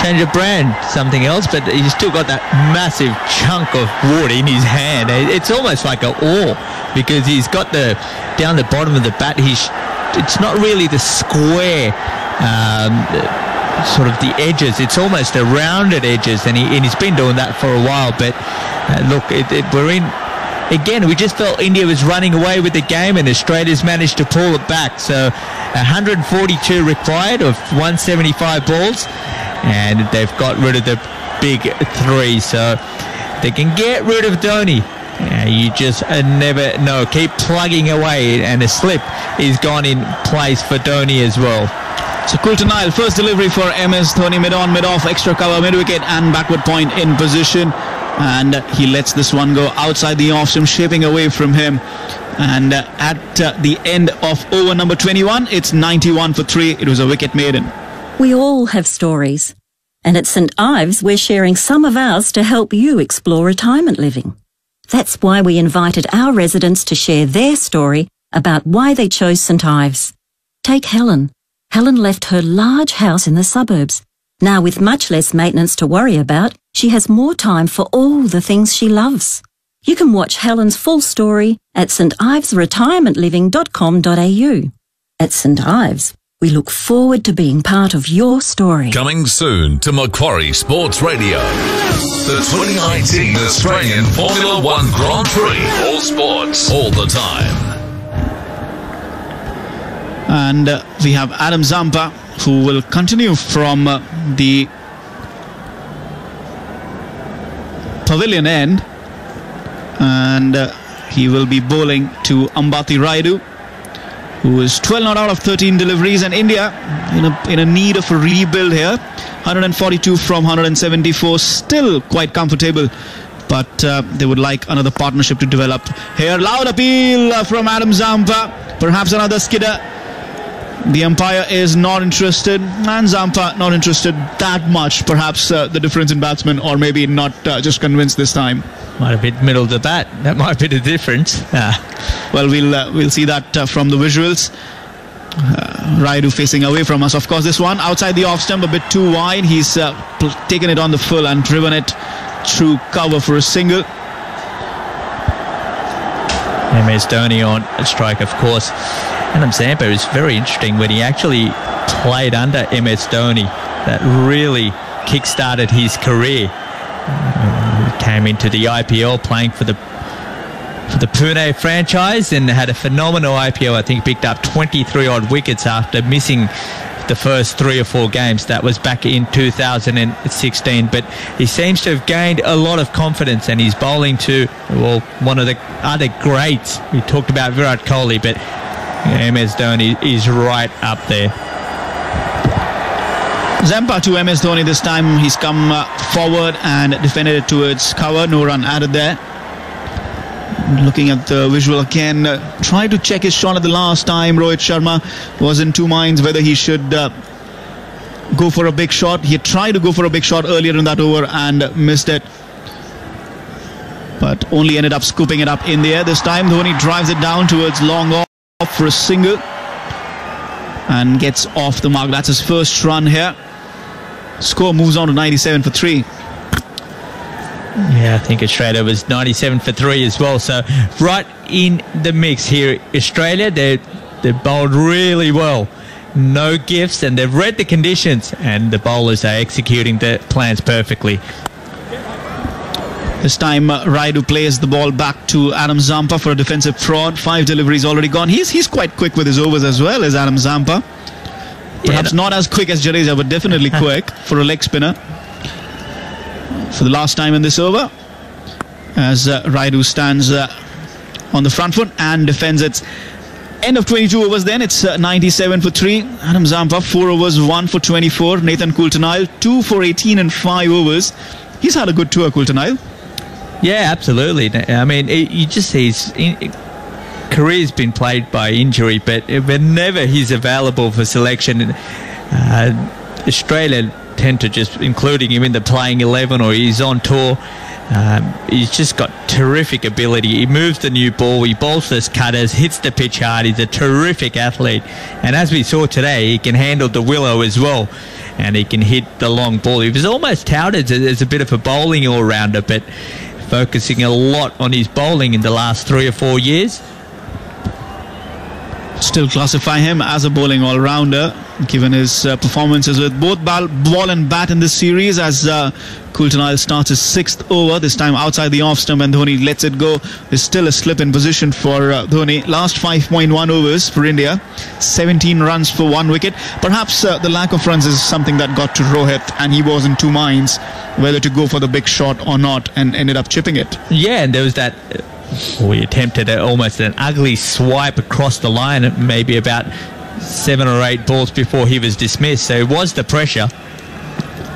change of brand, something else, but he's still got that massive chunk of wood in his hand. It's almost like an oar, because he's got down the bottom of the bat, it's not really the square, sort of the edges. It's almost the rounded edges, and he's been doing that for a while. But look, we're in. Again, we just felt India was running away with the game, and Australia's managed to pull it back. So 142 required of 175 balls, and they've got rid of the big three. So they can get rid of Dhoni. You just never know. Keep plugging away, and a slip is gone in place for Dhoni as well. So Kultanile, first delivery for MS Dhoni, mid-on, mid-off, extra cover, mid-wicket and backward point in position. And he lets this one go outside the off stump, shaping away from him. And at the end of over number 21, it's 91 for 3. It was a wicket maiden. We all have stories. And at St Ives, we're sharing some of ours to help you explore retirement living. That's why we invited our residents to share their story about why they chose St Ives. Take Helen. Helen left her large house in the suburbs. Now, with much less maintenance to worry about, she has more time for all the things she loves. You can watch Helen's full story at stivesretirementliving.com.au. At St Ives, we look forward to being part of your story. Coming soon to Macquarie Sports Radio. The 2019 Australian Formula One Grand Prix. All sports, all the time. And we have Adam Zampa, who will continue from the pavilion end, and he will be bowling to Ambati Rayudu, who is 12 not out of 13 deliveries, and India in a need of a rebuild here. 142 from 174, still quite comfortable, but they would like another partnership to develop here. Loud appeal from Adam Zampa, perhaps another skidder. The umpire is not interested, and Zampa not interested that much. Perhaps the difference in batsmen, or maybe not just convinced this time. Might have been middle of the bat. That might be the difference. Well, we'll see that from the visuals. Rayudu facing away from us. Of course, this one outside the off stump, a bit too wide. He's taken it on the full and driven it through cover for a single. MS Dhoni on a strike, of course. Adam Zampa is very interesting. When he actually played under MS Dhoni, that really kick-started his career. He came into the IPL playing for the Pune franchise and had a phenomenal IPL. I think picked up 23 odd wickets after missing the first 3 or 4 games. That was back in 2016. But he seems to have gained a lot of confidence, and he's bowling to, well, one of the other greats. We talked about Virat Kohli, but MS Dhoni is right up there. Zampa to MS Dhoni this time. He's come forward and defended it towards cover. No run added there. Looking at the visual again, tried to check his shot at the last time. Rohit Sharma was in two minds whether he should go for a big shot. He had tried to go for a big shot earlier in that over and missed it, but only ended up scooping it up in the air. This time Dhoni drives it down towards long off for a single and gets off the mark. That's his first run here. Score moves on to 97 for 3. Yeah, I think Australia was 97 for 3 as well. So right in the mix here. Australia, they've bowled really well. No gifts, and they've read the conditions, and the bowlers are executing the plans perfectly. This time Rayudu plays the ball back to Adam Zampa for a defensive fraud. 5 deliveries already gone. He's quite quick with his overs as well as Adam Zampa. Perhaps not as quick as Jadeja, but definitely quick for a leg spinner. For the last time in this over, as Rayudu stands on the front foot and defends it. End of 22 overs then. It's 97 for 3. Adam Zampa, 4 overs, 1 for 24. Nathan Kultanile, 2 for 18 and 5 overs. He's had a good tour, Kultanile. Yeah, absolutely. I mean, you just see his career's been played by injury, but whenever he's available for selection, Australia tend to just including him in the playing 11 or he's on tour. He's just got terrific ability. He moves the new ball, he bowls those cutters, hits the pitch hard. He's a terrific athlete, and as we saw today, he can handle the willow as well. and he can hit the long ball. He was almost touted as a bit of a bowling all-rounder, but focusing a lot on his bowling in the last 3 or 4 years. Still classify him as a bowling all-rounder, given his performances with both ball and bat in this series, as Kultanal starts his 6th over, this time outside the off-stump, and Dhoni lets it go. There's still a slip in position for Dhoni. Last 5.1 overs for India, 17 runs for 1 wicket. Perhaps the lack of runs is something that got to Rohit, and he was in 2 minds whether to go for the big shot or not, and ended up chipping it. Yeah, and there was that... we attempted almost an ugly swipe across the line, maybe about 7 or 8 balls before he was dismissed. So it was the pressure.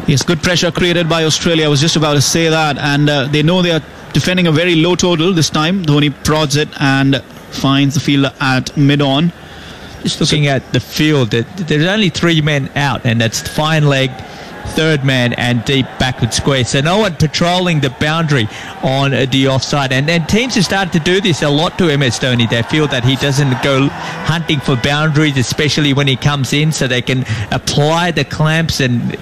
Yes, good pressure created by Australia. I was just about to say that. And they know they are defending a very low total this time. Dhoni prods it and finds the fielder at mid-on. Just looking at the field, there's only 3 men out, and that's fine leg, third man and deep backward square. So no one patrolling the boundary on the offside. And teams have started to do this a lot to MS Dhoni. They feel that he doesn't go hunting for boundaries, especially when he comes in, so they can apply the clamps and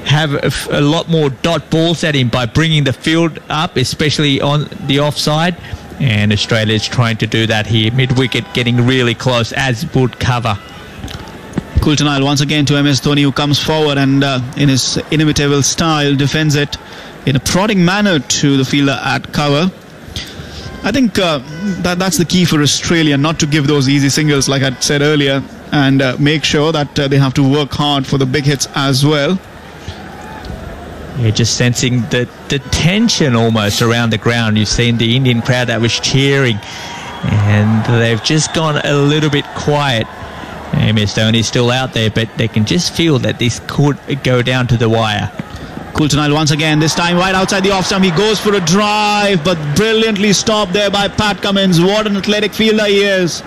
have a lot more dot balls at him by bringing the field up, especially on the offside. And Australia's trying to do that here. Mid-wicket getting really close, as would cover. Kultanal once again to MS Dhoni, who comes forward and in his inimitable style defends it in a prodding manner to the fielder at cover. I think that's the key for Australia, not to give those easy singles like I said earlier, and make sure that they have to work hard for the big hits as well. You're just sensing the tension almost around the ground. You've seen the Indian crowd that was cheering, and they've just gone a little bit quiet. MS Dhoni's still out there, but they can just feel that this could go down to the wire. Kultanal once again, this time right outside the off-stump. He goes for a drive, but brilliantly stopped there by Pat Cummins. What an athletic fielder he is.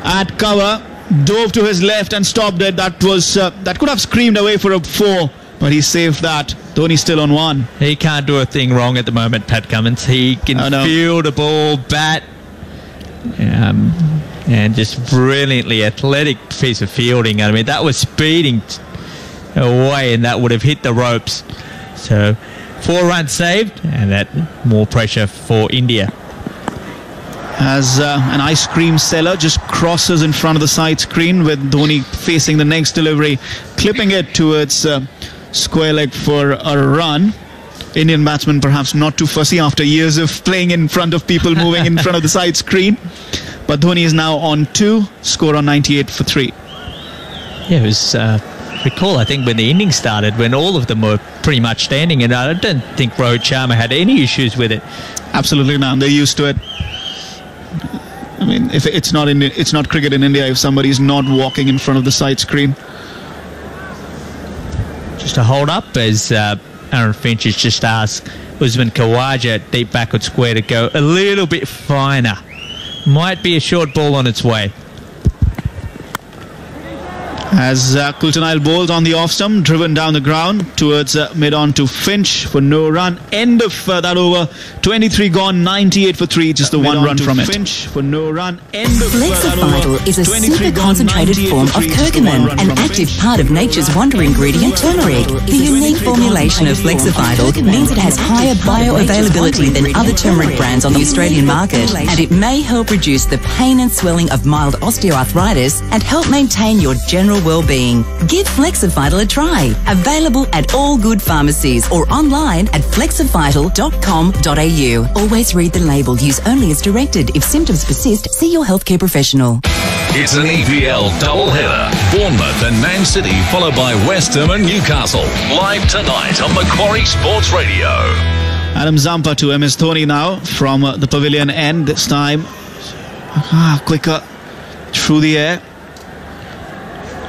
At cover, dove to his left and stopped it. That could have screamed away for a 4, but he saved that. Dhoni still on 1. He can't do a thing wrong at the moment, Pat Cummins. He can field a ball, bat, and just brilliantly athletic piece of fielding. I mean, that was speeding away, and that would have hit the ropes. So 4 runs saved, and that more pressure for India. As an ice cream seller just crosses in front of the side screen, with Dhoni facing the next delivery, clipping it towards square leg for a run. Indian batsman perhaps not too fussy after years of playing in front of people moving in front of the side screen. But Dhoni is now on 2, score on 98 for 3. Yeah, it was, recall, I think, when the innings started, when all of them were pretty much standing, and I don't think Rohit Sharma had any issues with it. Absolutely none. They're used to it. I mean, if it's not cricket in India if somebody's not walking in front of the side screen. Just a hold up, as Aaron Finch has just asked Usman Khawaja, deep backward square, to go a little bit finer. Might be a short ball on its way. As Kultanal bowls on the off-stump, driven down the ground towards mid-on to Finch for no run. End of that over. 23 gone, 98 for 3. Just the 1 run from it. Finch for no run. End of Flexivital is a super concentrated form of curcumin, an active part of nature's wonder ingredient turmeric. The unique formulation of Flexivital means it has higher bioavailability than other turmeric brands on the Australian market, and it may help reduce the pain and swelling of mild osteoarthritis and help maintain your general well-being. Give Flexivital a try. Available at all good pharmacies or online at flexivital.com.au. Always read the label. Use only as directed. If symptoms persist, see your healthcare professional. It's an EPL doubleheader. Bournemouth and Man City, followed by West Ham and Newcastle. Live tonight on Macquarie Sports Radio. Adam Zampa to MS Dhoni now from the pavilion end. This time quicker through the air.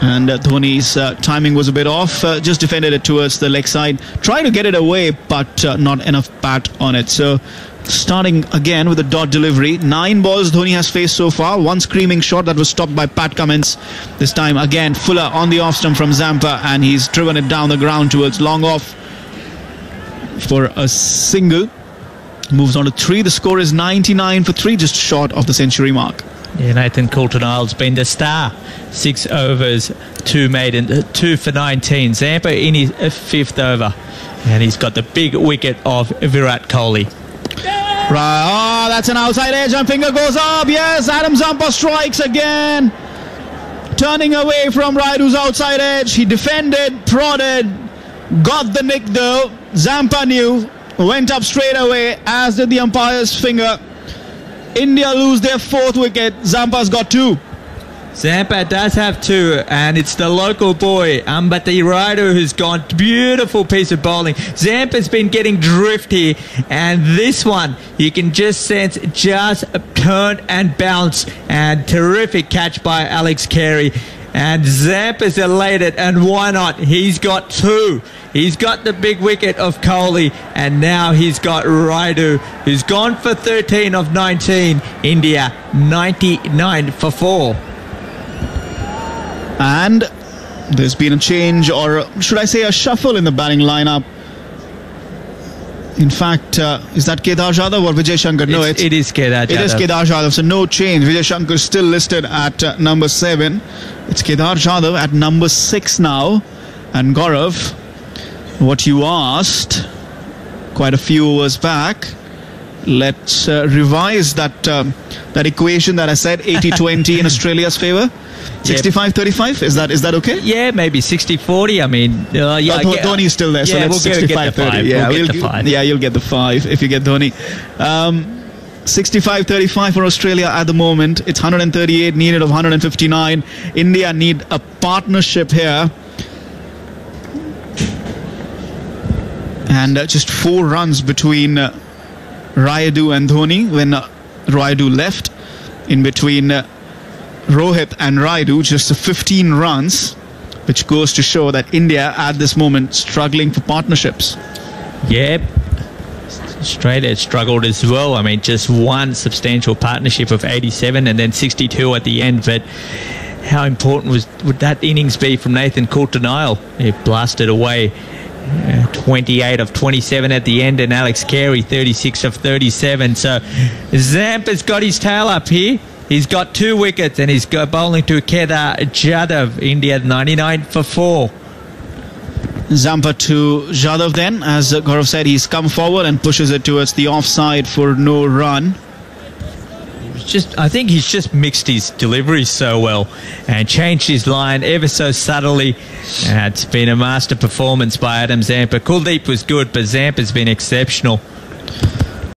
And Dhoni's timing was a bit off. Just defended it towards the leg side. Tried to get it away, but not enough bat on it. So starting again with a dot delivery. 9 balls Dhoni has faced so far. 1 screaming shot that was stopped by Pat Cummins. This time again Fuller on the off stump from Zampa, and he's driven it down the ground towards long off for a single. Moves on to 3. The score is 99 for 3, just short of the century mark. Yeah, Nathan Coulter-Nile's been the star. 6 overs, 2 maiden, 2 for 19. Zampa in his 5th over. And he's got the big wicket of Virat Kohli. Right, oh, that's an outside edge and finger goes up. Yes, Adam Zampa strikes again. Turning away from Raidu's outside edge. He defended, prodded, got the nick though. Zampa knew, went up straight away, as did the umpire's finger. India lose their 4th wicket. Zampa's got 2. Zampa does have 2, and it's the local boy, Ambati Raidu, who's gone. Beautiful piece of bowling. Zampa's been getting drift here, and this one, you can just sense, just turned and bounced, and terrific catch by Alex Carey. And Zampa's elated, and why not? He's got 2. He's got the big wicket of Kohli, and now he's got Raidu, who's gone for 13 of 19. India 99 for 4. And there's been a change, or should I say a shuffle in the batting lineup. In fact, is that Kedar Jadhav or Vijay Shankar? No, it is Kedar Jadhav. It is Kedar Jadhav, so no change. Vijay Shankar is still listed at number 7. It's Kedar Jadhav at number 6 now. And Gaurav, what you asked quite a few overs back, let's revise that equation that I said, 80-20 in Australia's favour. 65-35, is that okay? Yeah, maybe 60-40. I mean, Dhoni's still there, so let's 65-30. Yeah, you'll get the 5 if you get Dhoni. 65-35 for Australia at the moment. It's 138 needed of 159. India need a partnership here. And just 4 runs between Raidu and Dhoni when Raidu left. In between Rohit and Raidu, just 15 runs, which goes to show that India at this moment struggling for partnerships. Yep. Australia struggled as well. I mean, just one substantial partnership of 87 and then 62 at the end. But how important would that innings be from Nathan Coulter-Nile? He blasted away 28 of 27 at the end, and Alex Carey 36 of 37. So Zampa's got his tail up here. He's got 2 wickets, and he's got bowling to Kedar Jadhav. India 99 for 4. Zampa to Jadhav then. As Gaurav said, he's come forward and pushes it towards the offside for no run. I think he's just mixed his delivery so well and changed his line ever so subtly. It's been a master performance by Adam Zampa. Kuldeep was good, but Zampa's been exceptional.